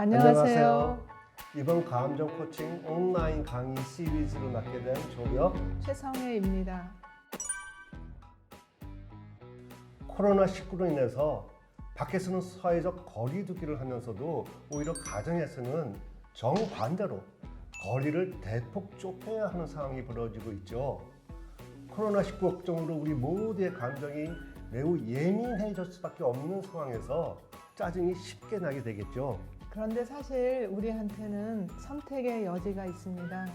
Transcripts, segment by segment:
안녕하세요. 이번 감정 코칭 온라인 강의 시리즈로 맡게 된 조력 최성혜입니다. 코로나19로 인해서 밖에서는 사회적 거리 두기를 하면서도 오히려 가정에서는 정반대로 거리를 대폭 좁혀야 하는 상황이 벌어지고 있죠. 코로나19 걱정으로 우리 모두의 감정이 매우 예민해질 수밖에 없는 상황에서 짜증이 쉽게 나게 되겠죠. 그런데 사실 우리한테는 선택의 여지가 있습니다.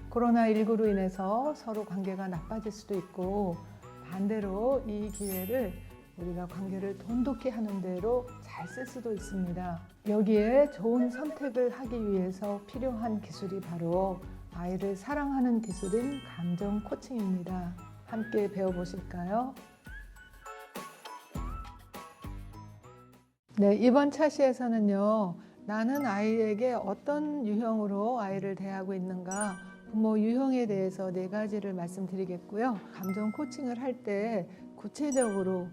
코로나19로 인해서 서로 관계가 나빠질 수도 있고, 반대로 이 기회를 우리가 관계를 돈독히 하는 대로 잘 쓸 수도 있습니다. 여기에 좋은 선택을 하기 위해서 필요한 기술이 바로 아이를 사랑하는 기술인 감정 코칭입니다. 함께 배워보실까요? 네, 이번 차시에서는요, 나는 아이에게 어떤 유형으로 아이를 대하고 있는가, 부모 유형에 대해서 4가지를 말씀드리겠고요. 감정 코칭을 할 때 구체적으로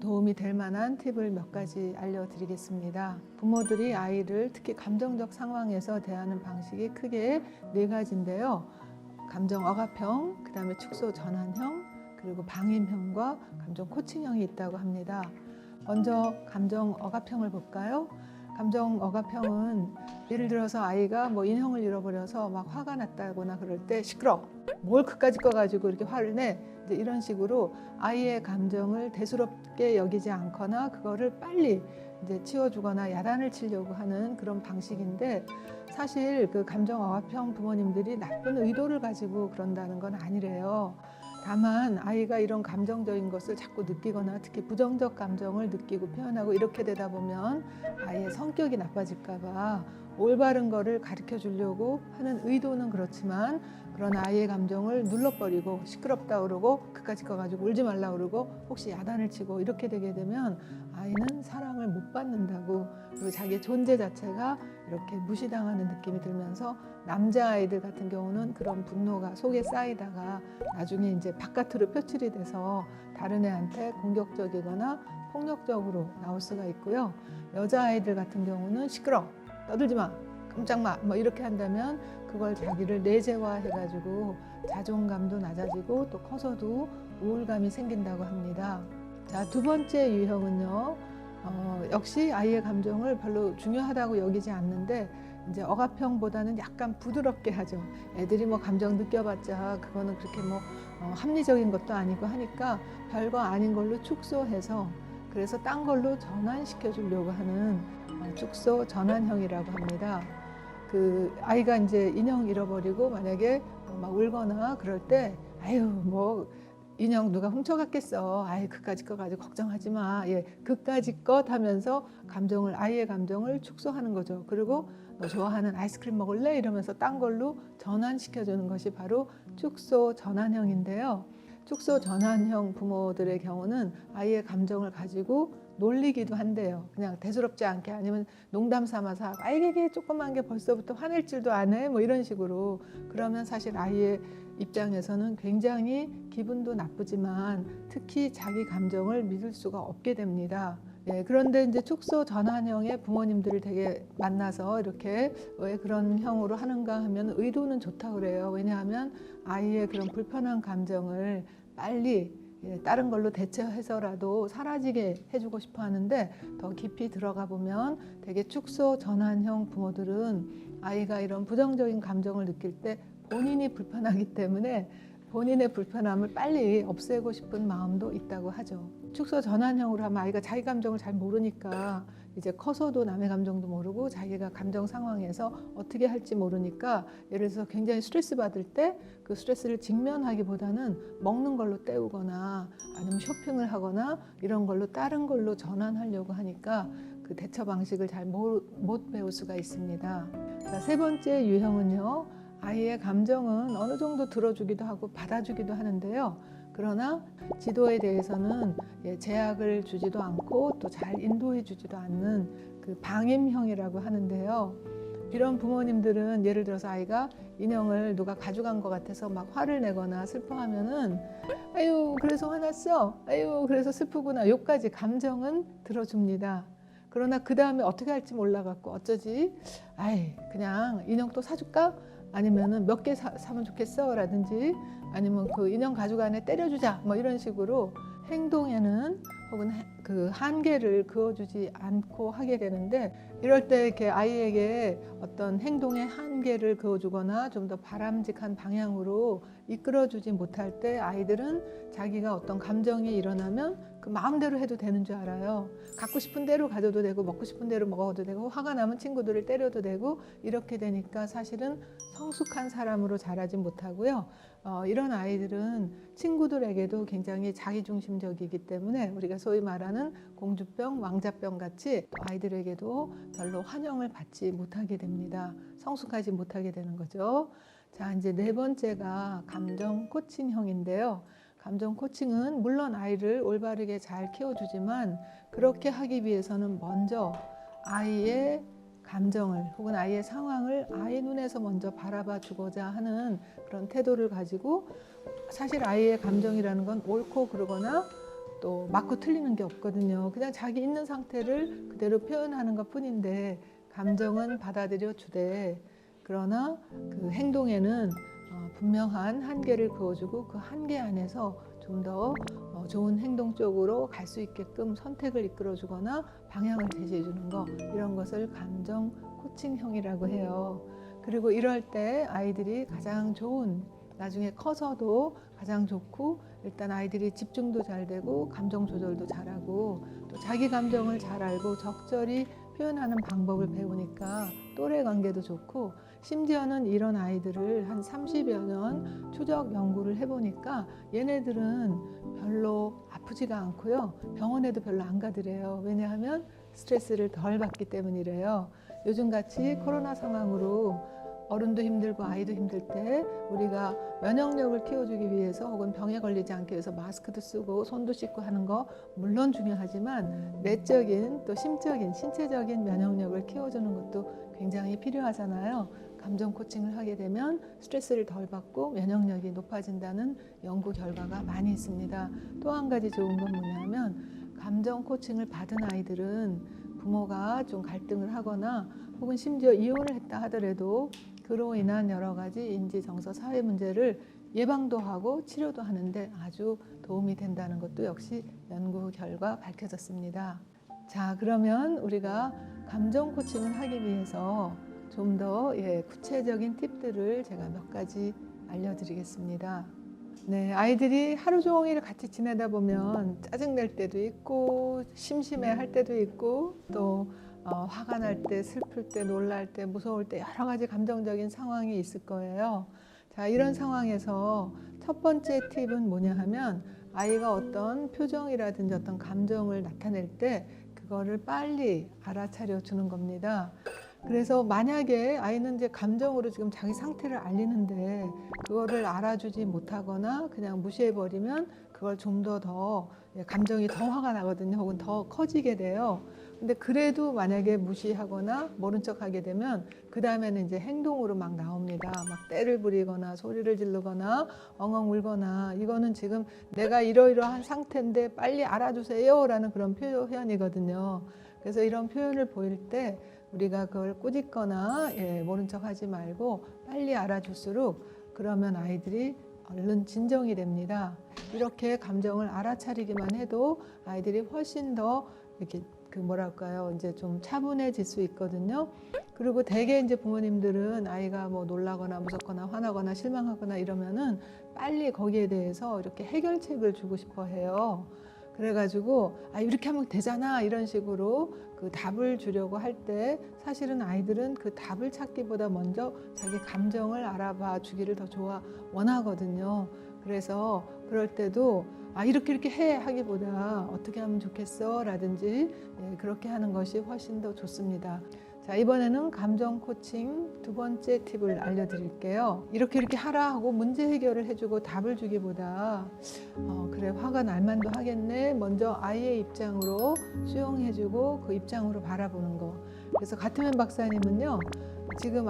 도움이 될 만한 팁을 몇 가지 알려드리겠습니다. 부모들이 아이를 특히 감정적 상황에서 대하는 방식이 크게 4가지인데요. 감정 억압형, 그 다음에 축소 전환형, 그리고 방임형과 감정 코칭형이 있다고 합니다. 먼저 감정 억압형을 볼까요? 감정 억압형은 예를 들어서 아이가 인형을 잃어버려서 막 화가 났다거나 그럴 때 시끄러! 뭘 그까짓 거 가지고 이렇게 화를 내? 이제 이런 식으로 아이의 감정을 대수롭게 여기지 않거나 그거를 빨리 이제 치워주거나 야단을 치려고 하는 그런 방식인데, 사실 그 감정 억압형 부모님들이 나쁜 의도를 가지고 그런다는 건 아니래요. 다만 아이가 이런 감정적인 것을 자꾸 느끼거나 특히 부정적 감정을 느끼고 표현하고 이렇게 되다 보면 아이의 성격이 나빠질까 봐 올바른 거를 가르쳐 주려고 하는 의도는 그렇지만, 그런 아이의 감정을 눌러버리고 시끄럽다 그러고 그까짓 거 가지고 울지 말라 그러고 혹시 야단을 치고 이렇게 되게 되면 아이는 사랑을 못 받는다고, 그리고 자기의 존재 자체가 이렇게 무시당하는 느낌이 들면서 남자아이들 같은 경우는 그런 분노가 속에 쌓이다가 나중에 이제 바깥으로 표출이 돼서 다른 애한테 공격적이거나 폭력적으로 나올 수가 있고요. 여자아이들 같은 경우는 시끄러! 떠들지 마! 깜짝 마! 이렇게 한다면 그걸 자기를 내재화해가지고 자존감도 낮아지고 또 커서도 우울감이 생긴다고 합니다. 자, 2번째 유형은요. 역시 아이의 감정을 별로 중요하다고 여기지 않는데 이제 억압형보다는 약간 부드럽게 하죠. 애들이 감정 느껴봤자 그거는 그렇게 합리적인 것도 아니고 하니까 별거 아닌 걸로 축소해서, 그래서 딴 걸로 전환시켜 주려고 하는 축소 전환형이라고 합니다. 그 아이가 이제 인형 잃어버리고 만약에 막 울거나 그럴 때 아유 인형 누가 훔쳐갔겠어. 아이 그까짓 거 가지고 걱정하지 마. 예, 그까짓 것 하면서 아이의 감정을 축소하는 거죠. 그리고 너 좋아하는 아이스크림 먹을래? 이러면서 딴 걸로 전환시켜주는 것이 바로 축소 전환형인데요. 축소 전환형 부모들의 경우는 아이의 감정을 가지고 놀리기도 한대요. 그냥 대수롭지 않게, 아니면 농담 삼아서 아이에게 조그만 게 벌써부터 화낼 줄도 안 해? 이런 식으로. 그러면 사실 아이의 입장에서는 굉장히 기분도 나쁘지만 특히 자기 감정을 믿을 수가 없게 됩니다. 예, 그런데 이제 축소 전환형의 부모님들을 되게 만나서 이렇게 왜 그런 형으로 하는가 하면 의도는 좋다고 그래요. 왜냐하면 아이의 그런 불편한 감정을 빨리 다른 걸로 대체해서라도 사라지게 해주고 싶어 하는데, 더 깊이 들어가 보면 되게 축소 전환형 부모들은 아이가 이런 부정적인 감정을 느낄 때 본인이 불편하기 때문에 본인의 불편함을 빨리 없애고 싶은 마음도 있다고 하죠. 축소 전환형으로 하면 아이가 자기 감정을 잘 모르니까 이제 커서도 남의 감정도 모르고 자기가 감정 상황에서 어떻게 할지 모르니까, 예를 들어서 굉장히 스트레스 받을 때 그 스트레스를 직면하기보다는 먹는 걸로 때우거나 아니면 쇼핑을 하거나 이런 걸로 다른 걸로 전환하려고 하니까 그 대처 방식을 잘 못 배울 수가 있습니다. 자, 3번째 유형은요. 아이의 감정은 어느 정도 들어주기도 하고 받아주기도 하는데요. 그러나 지도에 대해서는 제약을 주지도 않고 또 잘 인도해 주지도 않는 그 방임형이라고 하는데요. 이런 부모님들은 예를 들어서 아이가 인형을 누가 가져간 것 같아서 막 화를 내거나 슬퍼하면은 아유 그래서 화났어, 아유 그래서 슬프구나, 요까지 감정은 들어줍니다. 그러나 그 다음에 어떻게 할지 몰라갖고 어쩌지? 아이 그냥 인형 또 사줄까? 아니면은 몇 개 사면 좋겠어? 라든지 아니면 그 인형 가죽 안에 때려주자 뭐 이런 식으로 행동에는 혹은 그 한계를 그어주지 않고 하게 되는데, 이럴 때 이렇게 아이에게 어떤 행동의 한계를 그어주거나 좀 더 바람직한 방향으로 이끌어주지 못할 때 아이들은 자기가 어떤 감정이 일어나면 그 마음대로 해도 되는 줄 알아요. 갖고 싶은 대로 가져도 되고 먹고 싶은 대로 먹어도 되고 화가 나면 친구들을 때려도 되고 이렇게 되니까 사실은 성숙한 사람으로 자라지 못하고요. 이런 아이들은 친구들에게도 굉장히 자기중심적이기 때문에 우리가 소위 말하는 공주병, 왕자병 같이 아이들에게도 별로 환영을 받지 못하게 됩니다. 성숙하지 못하게 되는 거죠. 자, 이제 네 번째가 감정 코칭형인데요. 감정 코칭은 물론 아이를 올바르게 잘 키워주지만 그렇게 하기 위해서는 먼저 아이의 감정을 혹은 아이의 상황을 아이 눈에서 먼저 바라봐 주고자 하는 그런 태도를 가지고, 사실 아이의 감정이라는 건 옳고 그르거나 또 맞고 틀리는 게 없거든요. 그냥 자기 있는 상태를 그대로 표현하는 것 뿐인데 감정은 받아들여 주되, 그러나 그 행동에는 분명한 한계를 그어주고 그 한계 안에서 좀 더 좋은 행동 쪽으로 갈 수 있게끔 선택을 이끌어주거나 방향을 제시해 주는 거, 이런 것을 감정 코칭형이라고 해요. 그리고 이럴 때 아이들이 가장 좋은, 나중에 커서도 가장 좋고, 일단 아이들이 집중도 잘 되고 감정 조절도 잘하고 또 자기 감정을 잘 알고 적절히 표현하는 방법을 배우니까 또래 관계도 좋고, 심지어는 이런 아이들을 한 30여 년 추적 연구를 해보니까 얘네들은 별로 아프지가 않고요. 병원에도 별로 안 가더래요. 왜냐하면 스트레스를 덜 받기 때문이래요. 요즘같이 코로나 상황으로 어른도 힘들고 아이도 힘들 때 우리가 면역력을 키워주기 위해서 혹은 병에 걸리지 않기 위해서 마스크도 쓰고 손도 씻고 하는 거 물론 중요하지만 내적인 또 심적인 신체적인 면역력을 키워주는 것도 굉장히 필요하잖아요. 감정 코칭을 하게 되면 스트레스를 덜 받고 면역력이 높아진다는 연구 결과가 많이 있습니다. 또 한 가지 좋은 건 뭐냐면 감정 코칭을 받은 아이들은 부모가 좀 갈등을 하거나 혹은 심지어 이혼을 했다 하더라도 그로 인한 여러 가지 인지, 정서, 사회 문제를 예방도 하고 치료도 하는데 아주 도움이 된다는 것도 역시 연구 결과 밝혀졌습니다. 자, 그러면 우리가 감정 코칭을 하기 위해서 좀 더 구체적인 팁들을 제가 몇 가지 알려드리겠습니다. 네, 아이들이 하루 종일 같이 지내다 보면 짜증낼 때도 있고 심심해 할 때도 있고 또 화가 날 때, 슬플 때, 놀랄 때, 무서울 때 여러 가지 감정적인 상황이 있을 거예요. 자, 이런 상황에서 첫 번째 팁은 뭐냐 하면 아이가 어떤 표정이라든지 어떤 감정을 나타낼 때 그거를 빨리 알아차려 주는 겁니다. 그래서 만약에 아이는 이제 감정으로 지금 자기 상태를 알리는데 그거를 알아주지 못하거나 그냥 무시해버리면 그걸 좀 더 감정이 더 화가 나거든요. 혹은 더 커지게 돼요. 근데 그래도 만약에 무시하거나 모른 척 하게 되면 그 다음에는 이제 행동으로 막 나옵니다. 막 떼를 부리거나 소리를 지르거나 엉엉 울거나, 이거는 지금 내가 이러이러한 상태인데 빨리 알아주세요 라는 그런 표현이거든요. 그래서 이런 표현을 보일 때 우리가 그걸 꾸짖거나 모른 척 하지 말고 빨리 알아줄수록 그러면 아이들이 얼른 진정이 됩니다. 이렇게 감정을 알아차리기만 해도 아이들이 훨씬 더 이렇게 이제 좀 차분해질 수 있거든요. 그리고 대개 이제 부모님들은 아이가 뭐 놀라거나 무섭거나 화나거나 실망하거나 이러면은 빨리 거기에 대해서 이렇게 해결책을 주고 싶어 해요. 그래가지고 이렇게 하면 되잖아 이런 식으로 그 답을 주려고 할 때 사실은 아이들은 그 답을 찾기보다 먼저 자기 감정을 알아봐 주기를 더 원하거든요. 그래서 그럴 때도 이렇게 해 하기보다 어떻게 하면 좋겠어 라든지 그렇게 하는 것이 훨씬 더 좋습니다. 자, 이번에는 감정 코칭 두 번째 팁을 알려드릴게요. 이렇게 하라 하고 문제 해결을 해주고 답을 주기보다 그래 화가 날 만도 하겠네, 먼저 아이의 입장으로 수용해주고 그 입장으로 바라보는 거. 그래서 가트맨 박사님은요, 지금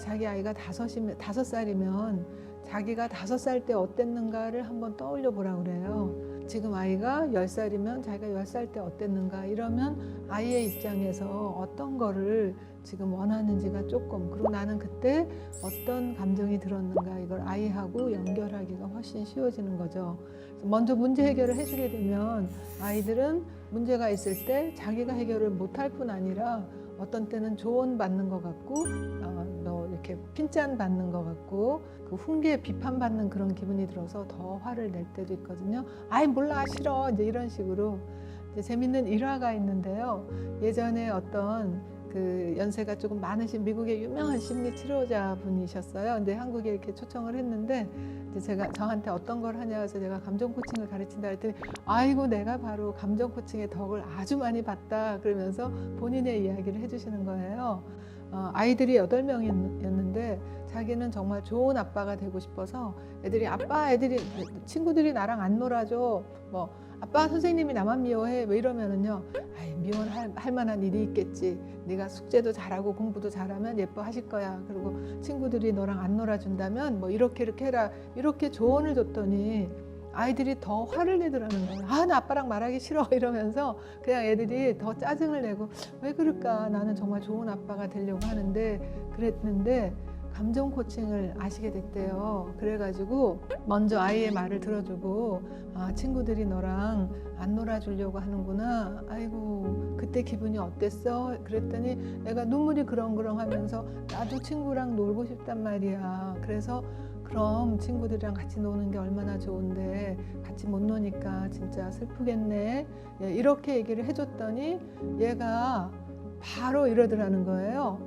자기 아이가 5살이면 자기가 5살 때 어땠는가를 한번 떠올려 보라 그래요. 지금 아이가 10살이면 자기가 10살 때 어땠는가 이러면 아이의 입장에서 어떤 거를 지금 원하는지가 조금, 그리고 나는 그때 어떤 감정이 들었는가 이걸 아이하고 연결하기가 훨씬 쉬워지는 거죠. 먼저 문제 해결을 해주게 되면 아이들은 문제가 있을 때 자기가 해결을 못할 뿐 아니라 어떤 때는 조언 받는 것 같고 너 이렇게 핀잔 받는 것 같고 그 훈계 비판 받는 그런 기분이 들어서 더 화를 낼 때도 있거든요. 아이 몰라 싫어 이제 이런 식으로. 이제 재밌는 일화가 있는데요. 예전에 어떤 그 연세가 조금 많으신 미국의 유명한 심리 치료자 분이셨어요. 근데 한국에 이렇게 초청을 했는데 이제 제가 저한테 어떤 걸 하냐 해서 제가 감정 코칭을 가르친다 했더니 아이고 내가 바로 감정 코칭의 덕을 아주 많이 봤다 그러면서 본인의 이야기를 해주시는 거예요. 아이들이 8명이었는데 자기는 정말 좋은 아빠가 되고 싶어서 애들이 친구들이 나랑 안 놀아줘, 뭐 아빠 선생님이 나만 미워해 왜 이러면은요, 아이 미워할 만한 일이 있겠지, 네가 숙제도 잘하고 공부도 잘하면 예뻐하실 거야, 그리고 친구들이 너랑 안 놀아준다면 뭐 이렇게 해라, 이렇게 조언을 줬더니 아이들이 더 화를 내더라는 거예요. 아, 나 아빠랑 말하기 싫어 이러면서 그냥 애들이 더 짜증을 내고, 왜 그럴까, 나는 정말 좋은 아빠가 되려고 하는데 그랬는데 감정 코칭을 아시게 됐대요. 그래가지고 먼저 아이의 말을 들어주고, 아, 친구들이 너랑 안 놀아주려고 하는구나, 아이고 그때 기분이 어땠어? 그랬더니 애가 눈물이 그렁그렁 하면서 나도 친구랑 놀고 싶단 말이야, 그래서 그럼 친구들이랑 같이 노는 게 얼마나 좋은데 같이 못 노니까 진짜 슬프겠네, 예, 이렇게 얘기를 해줬더니 얘가 바로 이러더라는 거예요.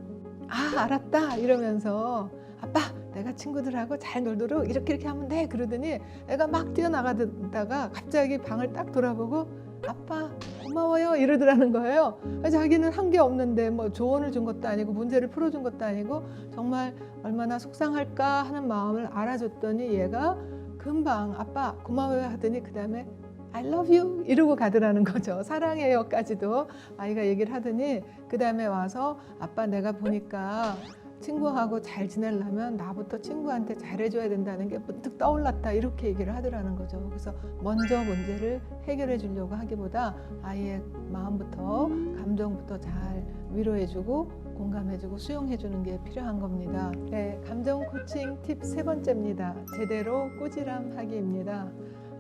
아, 알았다 이러면서 아빠 내가 친구들하고 잘 놀도록 이렇게 하면 돼 그러더니 애가 막 뛰어나가다가 갑자기 방을 딱 돌아보고 아빠 고마워요 이러더라는 거예요. 자기는 한 게 없는데 뭐 조언을 준 것도 아니고 문제를 풀어준 것도 아니고 정말 얼마나 속상할까 하는 마음을 알아줬더니 얘가 금방 아빠 고마워요 하더니 그 다음에 I love you 이러고 가더라는 거죠. 사랑해요까지도 아이가 얘기를 하더니 그 다음에 와서 아빠 내가 보니까 친구하고 잘 지내려면 나부터 친구한테 잘해줘야 된다는 게 문득 떠올랐다 이렇게 얘기를 하더라는 거죠. 그래서 먼저 문제를 해결해 주려고 하기보다 아이의 마음부터 감정부터 잘 위로해주고 공감해주고 수용해주는 게 필요한 겁니다. 네, 감정 코칭 팁 3번째입니다. 제대로 꾸지람 하기입니다.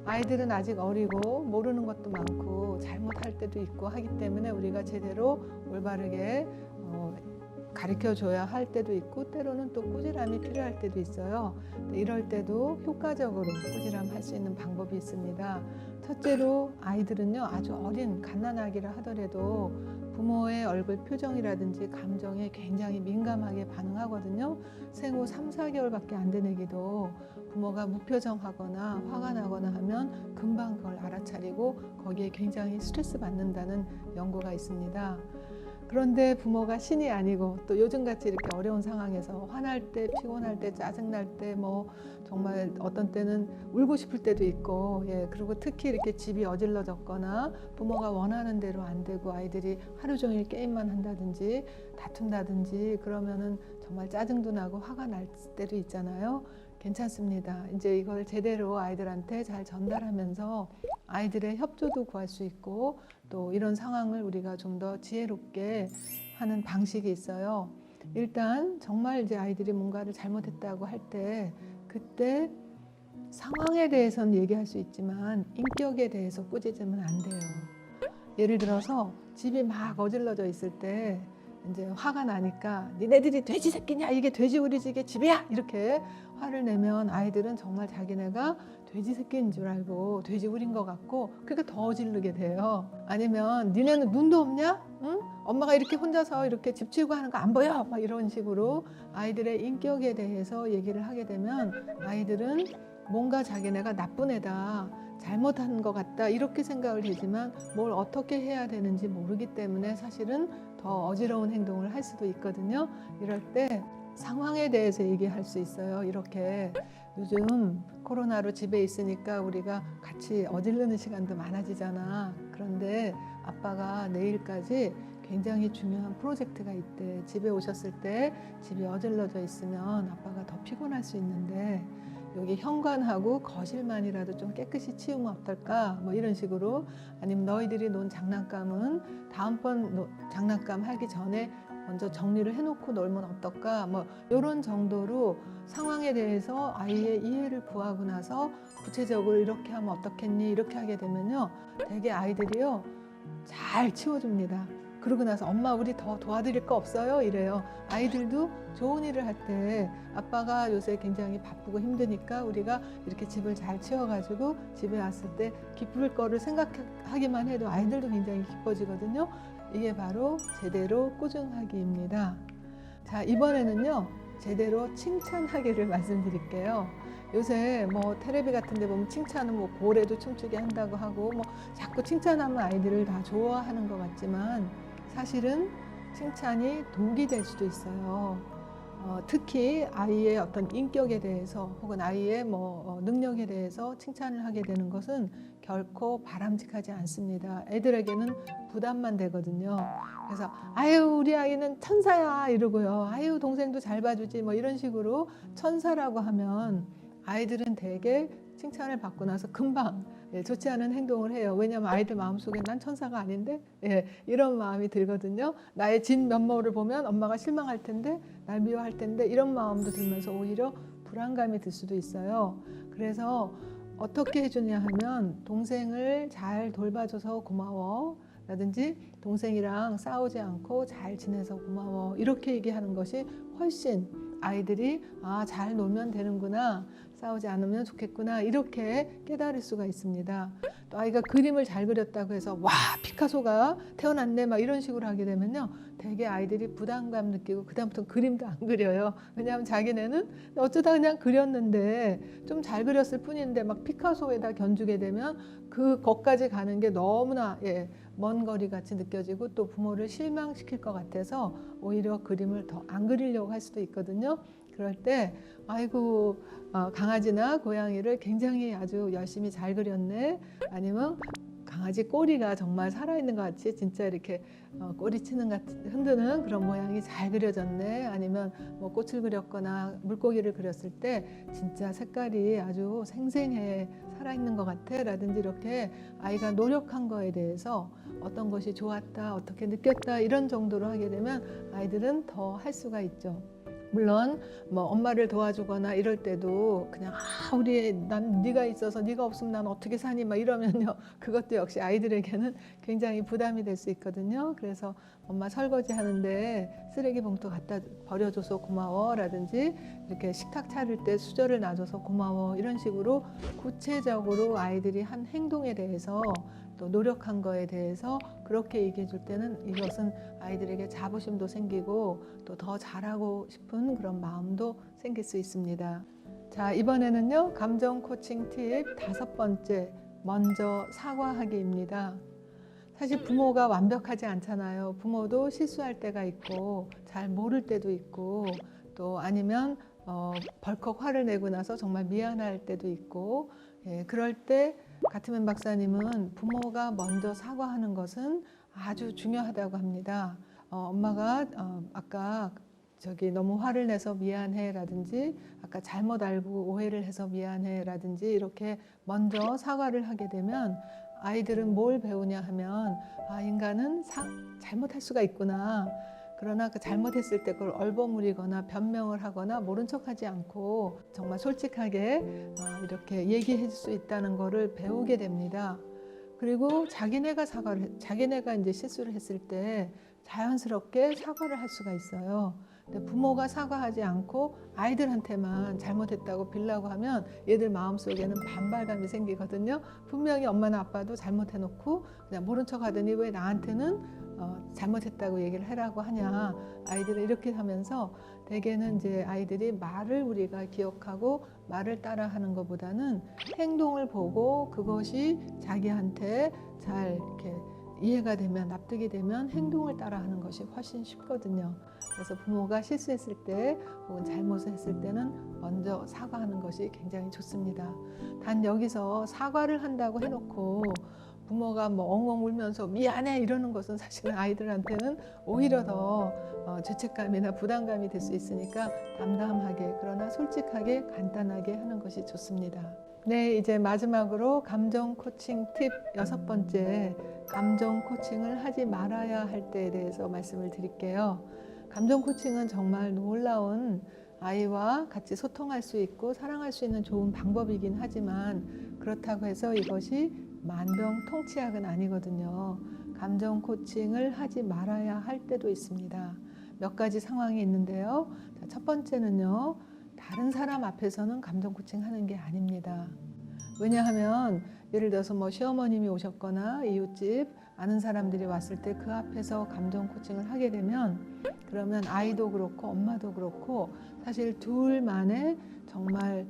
아이들은 아직 어리고 모르는 것도 많고 잘못할 때도 있고 하기 때문에 우리가 제대로 올바르게 가르쳐줘야 할 때도 있고 때로는 또 꾸지람이 필요할 때도 있어요. 이럴 때도 효과적으로 꾸지람할 수 있는 방법이 있습니다. 첫째로 아이들은요, 아주 어린 갓난아기라 하더라도 부모의 얼굴 표정이라든지 감정에 굉장히 민감하게 반응하거든요. 생후 3, 4개월밖에 안 된 애기도 부모가 무표정하거나 화가 나거나 하면 금방 그걸 알아차리고 거기에 굉장히 스트레스 받는다는 연구가 있습니다. 그런데 부모가 신이 아니고 또 요즘같이 이렇게 어려운 상황에서 화날 때, 피곤할 때, 짜증날 때, 뭐 정말 어떤 때는 울고 싶을 때도 있고, 예, 그리고 특히 이렇게 집이 어질러졌거나 부모가 원하는 대로 안 되고 아이들이 하루 종일 게임만 한다든지 다툰다든지 그러면은 정말 짜증도 나고 화가 날 때도 있잖아요. 괜찮습니다. 이제 이걸 제대로 아이들한테 잘 전달하면서 아이들의 협조도 구할 수 있고 또 이런 상황을 우리가 좀 더 지혜롭게 하는 방식이 있어요. 일단 정말 이제 아이들이 뭔가를 잘못했다고 할 때 그때 상황에 대해서는 얘기할 수 있지만 인격에 대해서 꾸짖으면 안 돼요. 예를 들어서 집이 막 어질러져 있을 때 이제 화가 나니까 니네들이 돼지 새끼냐, 이게 돼지 우리 집의 집이야, 이렇게 화를 내면 아이들은 정말 자기네가 돼지 새끼인 줄 알고 돼지 우린 것 같고 그러니까 더 어지르게 돼요. 아니면 니네는 눈도 없냐? 응? 엄마가 이렇게 혼자서 이렇게 집 치우고 하는 거 안 보여? 막 이런 식으로 아이들의 인격에 대해서 얘기를 하게 되면 아이들은 뭔가 자기네가 나쁜 애다, 잘못한 것 같다 이렇게 생각을 하지만 뭘 어떻게 해야 되는지 모르기 때문에 사실은 더 어지러운 행동을 할 수도 있거든요. 이럴 때 상황에 대해서 얘기할 수 있어요. 이렇게 요즘 코로나로 집에 있으니까 우리가 같이 어지르는 시간도 많아지잖아. 그런데 아빠가 내일까지 굉장히 중요한 프로젝트가 있대. 집에 오셨을 때 집이 어질러져 있으면 아빠가 더 피곤할 수 있는데 여기 현관하고 거실만이라도 좀 깨끗이 치우면 어떨까? 뭐 이런 식으로. 아니면 너희들이 논 장난감은 다음번 장난감 하기 전에 먼저 정리를 해놓고 놀면 어떨까? 뭐 이런 정도로 상황에 대해서 아이의 이해를 구하고 나서 구체적으로 이렇게 하면 어떻겠니? 이렇게 하게 되면요, 되게 아이들이요 잘 치워줍니다. 그러고 나서 엄마 우리 더 도와드릴 거 없어요? 이래요. 아이들도 좋은 일을 할 때 아빠가 요새 굉장히 바쁘고 힘드니까 우리가 이렇게 집을 잘 치워가지고 집에 왔을 때 기쁠 거를 생각하기만 해도 아이들도 굉장히 기뻐지거든요. 이게 바로 제대로 꾸준하기입니다. 자, 이번에는요 제대로 칭찬하기를 말씀드릴게요. 요새 뭐 텔레비 같은 데 보면 칭찬은 뭐 고래도 춤추게 한다고 하고 뭐 자꾸 칭찬하면 아이들을 다 좋아하는 것 같지만 사실은 칭찬이 독이 될 수도 있어요. 특히 아이의 어떤 인격에 대해서 혹은 아이의 능력에 대해서 칭찬을 하게 되는 것은 결코 바람직하지 않습니다. 애들에게는 부담만 되거든요. 그래서 아유 우리 아이는 천사야 이러고요. 아유 동생도 잘 봐주지 뭐 이런 식으로 천사라고 하면 아이들은 대개 칭찬을 받고 나서 금방 좋지 않은 행동을 해요. 왜냐하면 아이들 마음속에 난 천사가 아닌데 이런 마음이 들거든요. 나의 진 면모를 보면 엄마가 실망할 텐데 날 미워할 텐데 이런 마음도 들면서 오히려 불안감이 들 수도 있어요. 그래서 어떻게 해주냐 하면 동생을 잘 돌봐줘서 고마워 라든지 동생이랑 싸우지 않고 잘 지내서 고마워 이렇게 얘기하는 것이 훨씬 아이들이 잘 놀면 되는구나, 싸우지 않으면 좋겠구나 이렇게 깨달을 수가 있습니다. 또 아이가 그림을 잘 그렸다고 해서 와 피카소가 태어났네 막 이런 식으로 하게 되면요 되게 아이들이 부담감 느끼고 그다음부터 그림도 안 그려요. 왜냐하면 자기네는 어쩌다 그냥 그렸는데 좀 잘 그렸을 뿐인데 막 피카소에다 견주게 되면 그것까지 가는 게 너무나 먼 거리 같이 느껴지고 또 부모를 실망시킬 것 같아서 오히려 그림을 더 안 그리려고 할 수도 있거든요. 그럴 때 아이고 강아지나 고양이를 굉장히 아주 열심히 잘 그렸네, 아니면 강아지 꼬리가 정말 살아있는 것 같이 진짜 이렇게 꼬리치는 흔드는 그런 모양이 잘 그려졌네, 아니면 뭐 꽃을 그렸거나 물고기를 그렸을 때 진짜 색깔이 아주 생생해 살아있는 것 같아 라든지 이렇게 아이가 노력한 거에 대해서 어떤 것이 좋았다 어떻게 느꼈다 이런 정도로 하게 되면 아이들은 더 할 수가 있죠. 물론 뭐 엄마를 도와주거나 이럴 때도 그냥 난 네가 있어서 네가 없으면 난 어떻게 사니 막 이러면요 그것도 역시 아이들에게는 굉장히 부담이 될 수 있거든요. 그래서 엄마 설거지 하는데 쓰레기 봉투 갖다 버려줘서 고마워 라든지 이렇게 식탁 차릴 때 수저를 놔줘서 고마워 이런 식으로 구체적으로 아이들이 한 행동에 대해서 또 노력한 거에 대해서 그렇게 얘기해 줄 때는 이것은 아이들에게 자부심도 생기고 또 더 잘하고 싶은 그런 마음도 생길 수 있습니다. 자, 이번에는요 감정 코칭 팁 5번째, 먼저 사과하기입니다. 사실 부모가 완벽하지 않잖아요. 부모도 실수할 때가 있고 잘 모를 때도 있고 또 아니면 벌컥 화를 내고 나서 정말 미안할 때도 있고 그럴 때 가트맨 박사님은 부모가 먼저 사과하는 것은 아주 중요하다고 합니다. 엄마가 아까 너무 화를 내서 미안해 라든지 아까 잘못 알고 오해를 해서 미안해 라든지 이렇게 먼저 사과를 하게 되면 아이들은 뭘 배우냐 하면 인간은 잘못할 수가 있구나. 그러나 그 잘못했을 때 그걸 얼버무리거나 변명을 하거나 모른 척하지 않고 정말 솔직하게 이렇게 얘기해 줄 수 있다는 거를 배우게 됩니다. 그리고 자기네가 이제 실수를 했을 때 자연스럽게 사과를 할 수가 있어요. 근데 부모가 사과하지 않고 아이들한테만 잘못했다고 빌라고 하면 얘들 마음속에는 반발감이 생기거든요. 분명히 엄마나 아빠도 잘못해놓고 그냥 모른 척 하더니 왜 나한테는 잘못했다고 얘기를 하라고 하냐. 아이들은 이렇게 하면서 대개는 이제 아이들이 말을 우리가 기억하고 말을 따라하는 것보다는 행동을 보고 그것이 자기한테 잘 이렇게 이해가 되면 납득이 되면 행동을 따라하는 것이 훨씬 쉽거든요. 그래서 부모가 실수했을 때 혹은 잘못을 했을 때는 먼저 사과하는 것이 굉장히 좋습니다. 단 여기서 사과를 한다고 해놓고 부모가 뭐 엉엉 울면서 미안해 이러는 것은 사실은 아이들한테는 오히려 더 죄책감이나 부담감이 될 수 있으니까 담담하게 그러나 솔직하게 간단하게 하는 것이 좋습니다. 네, 이제 마지막으로 감정 코칭 팁 6번째, 감정 코칭을 하지 말아야 할 때에 대해서 말씀을 드릴게요. 감정 코칭은 정말 놀라운 아이와 같이 소통할 수 있고 사랑할 수 있는 좋은 방법이긴 하지만 그렇다고 해서 이것이 만병통치약은 아니거든요. 감정 코칭을 하지 말아야 할 때도 있습니다. 몇 가지 상황이 있는데요. 첫 번째는요. 다른 사람 앞에서는 감정 코칭 하는 게 아닙니다. 왜냐하면 예를 들어서 뭐 시어머님이 오셨거나 이웃집 아는 사람들이 왔을 때 그 앞에서 감정 코칭을 하게 되면 그러면 아이도 그렇고 엄마도 그렇고 사실 둘만의 정말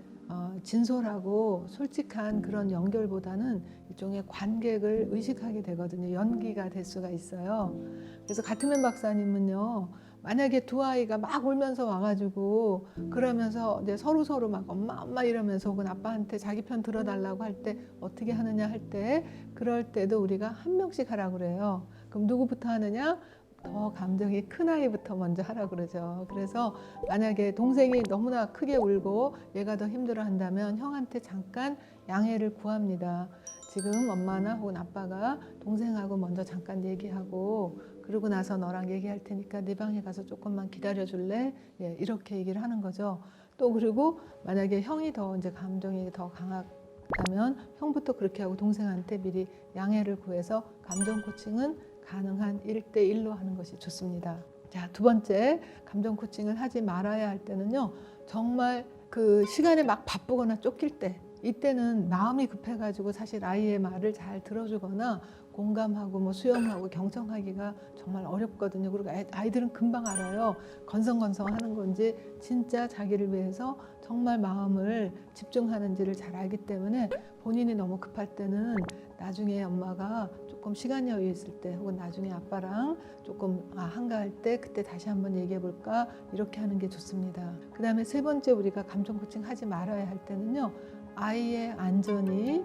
진솔하고 솔직한 그런 연결보다는 일종의 관객을 의식하게 되거든요. 연기가 될 수가 있어요. 그래서 가트맨 박사님은요. 만약에 두 아이가 막 울면서 와가지고 그러면서 이제 서로 막 엄마 이러면서 혹은 아빠한테 자기 편 들어달라고 할 때 어떻게 하느냐 할 때 그럴 때도 우리가 한 명씩 하라고 그래요. 그럼 누구부터 하느냐? 더 감정이 큰 아이부터 먼저 하라고 그러죠. 그래서 만약에 동생이 너무나 크게 울고 얘가 더 힘들어 한다면 형한테 잠깐 양해를 구합니다. 지금 엄마나 혹은 아빠가 동생하고 먼저 잠깐 얘기하고 그러고 나서 너랑 얘기할 테니까 네 방에 가서 조금만 기다려 줄래? 예, 이렇게 얘기를 하는 거죠. 또 그리고 만약에 형이 더 이제 감정이 더 강하다면 형부터 그렇게 하고 동생한테 미리 양해를 구해서 감정 코칭은 가능한 1대1로 하는 것이 좋습니다. 자, 두 번째, 감정 코칭을 하지 말아야 할 때는요. 정말 그 시간에 막 바쁘거나 쫓길 때 이때는 마음이 급해가지고 사실 아이의 말을 잘 들어주거나 공감하고 뭐 수용하고 경청하기가 정말 어렵거든요. 그리고 아이들은 금방 알아요. 건성건성하는 건지 진짜 자기를 위해서 정말 마음을 집중하는지를 잘 알기 때문에 본인이 너무 급할 때는 나중에 엄마가 조금 시간 여유 있을 때 혹은 나중에 아빠랑 조금 한가할 때 그때 다시 한번 얘기해 볼까 이렇게 하는 게 좋습니다. 그 다음에 세 번째 우리가 감정 코칭 하지 말아야 할 때는요. 아이의 안전이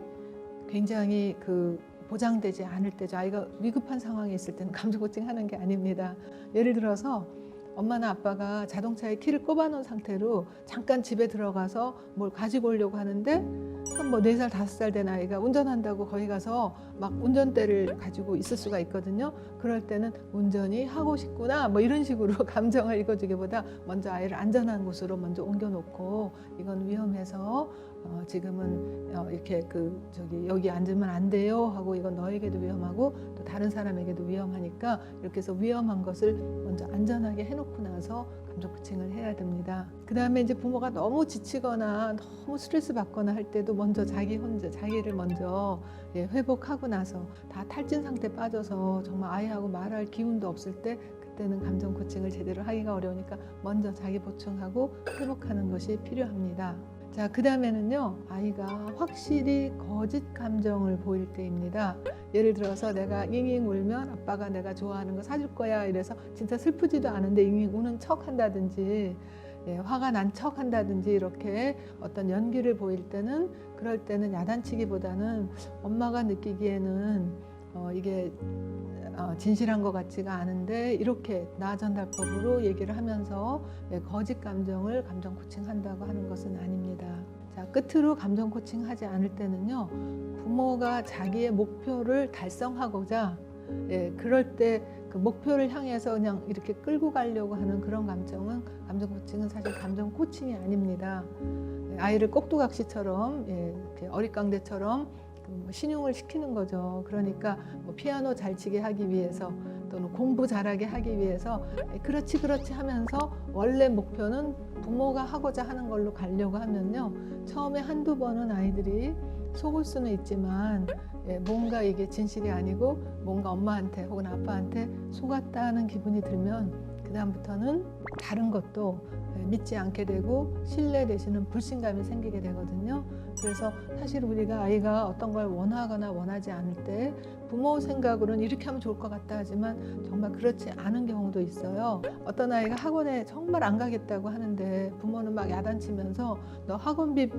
굉장히 보장되지 않을 때죠. 아이가 위급한 상황에 있을 때는 감정 코칭 하는 게 아닙니다. 예를 들어서 엄마나 아빠가 자동차에 키를 꼽아 놓은 상태로 잠깐 집에 들어가서 뭘 가지고 오려고 하는데 뭐 4살, 5살 된 아이가 운전한다고 거기 가서 막 운전대를 가지고 있을 수가 있거든요. 그럴 때는 운전이 하고 싶구나 뭐 이런 식으로 감정을 읽어주기보다 먼저 아이를 안전한 곳으로 먼저 옮겨놓고 이건 위험해서 지금은 이렇게 여기 앉으면 안 돼요 하고 이건 너에게도 위험하고 또 다른 사람에게도 위험하니까 이렇게 해서 위험한 것을 먼저 안전하게 해놓고 나서 감정 코칭을 해야 됩니다. 그 다음에 이제 부모가 너무 지치거나 너무 스트레스 받거나 할 때도 먼저 자기를 먼저 회복하고 나서 다 탈진 상태 빠져서 정말 아이하고 말할 기운도 없을 때 그때는 감정 코칭을 제대로 하기가 어려우니까 먼저 자기 보충하고 회복하는 것이 필요합니다. 자, 그 다음에는요, 아이가 확실히 거짓 감정을 보일 때입니다. 예를 들어서 내가 잉잉 울면 아빠가 내가 좋아하는 거 사줄 거야 이래서 진짜 슬프지도 않은데 잉잉 우는 척 한다든지 화가 난 척 한다든지 이렇게 어떤 연기를 보일 때는 그럴 때는 야단치기보다는 엄마가 느끼기에는 이게 진실한 것 같지가 않은데 이렇게 나 전달법으로 얘기를 하면서 거짓 감정을 감정 코칭한다고 하는 것은 아닙니다. 자, 끝으로 감정 코칭하지 않을 때는요. 부모가 자기의 목표를 달성하고자 그럴 때 그 목표를 향해서 그냥 이렇게 끌고 가려고 하는 그런 감정 코칭은 사실 감정 코칭이 아닙니다. 아이를 꼭두각시처럼 이렇게 어릿광대처럼 신용을 시키는 거죠. 그러니까 뭐 피아노 잘 치게 하기 위해서 또는 공부 잘하게 하기 위해서 그렇지 하면서 원래 목표는 부모가 하고자 하는 걸로 가려고 하면요. 처음에 한두 번은 아이들이 속을 수는 있지만 뭔가 이게 진실이 아니고 뭔가 엄마한테 혹은 아빠한테 속았다는 기분이 들면 그 그다음부터는 다른 것도 믿지 않게 되고 신뢰 대신은 불신감이 생기게 되거든요. 그래서 사실 우리가 아이가 어떤 걸 원하거나 원하지 않을 때 부모 생각으로는 이렇게 하면 좋을 것 같다 하지만 정말 그렇지 않은 경우도 있어요. 어떤 아이가 학원에 정말 안 가겠다고 하는데 부모는 막 야단치면서 너 학원비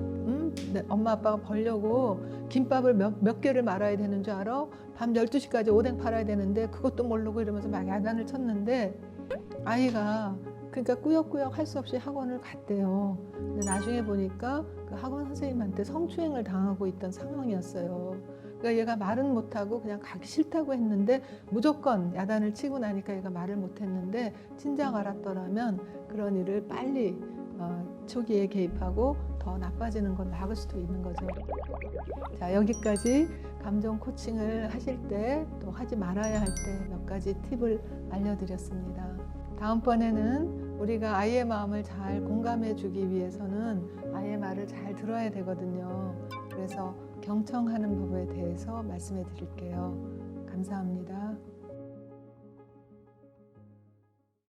엄마 아빠가 벌려고 김밥을 몇 개를 말아야 되는 줄 알아? 밤 12시까지 오뎅 팔아야 되는데 그것도 모르고 이러면서 막 야단을 쳤는데 아이가 그러니까 꾸역꾸역 할 수 없이 학원을 갔대요. 근데 나중에 보니까 그 학원 선생님한테 성추행을 당하고 있던 상황이었어요. 그러니까 얘가 말은 못하고 그냥 가기 싫다고 했는데 무조건 야단을 치고 나니까 얘가 말을 못했는데 진작 알았더라면 그런 일을 빨리 초기에 개입하고 더 나빠지는 걸 막을 수도 있는 거죠. 자, 여기까지 감정 코칭을 하실 때 또 하지 말아야 할 때 몇 가지 팁을 알려드렸습니다. 다음번에는 우리가 아이의 마음을 잘 공감해 주기 위해서는 아이의 말을 잘 들어야 되거든요. 그래서 경청하는 법에 대해서 말씀해 드릴게요. 감사합니다.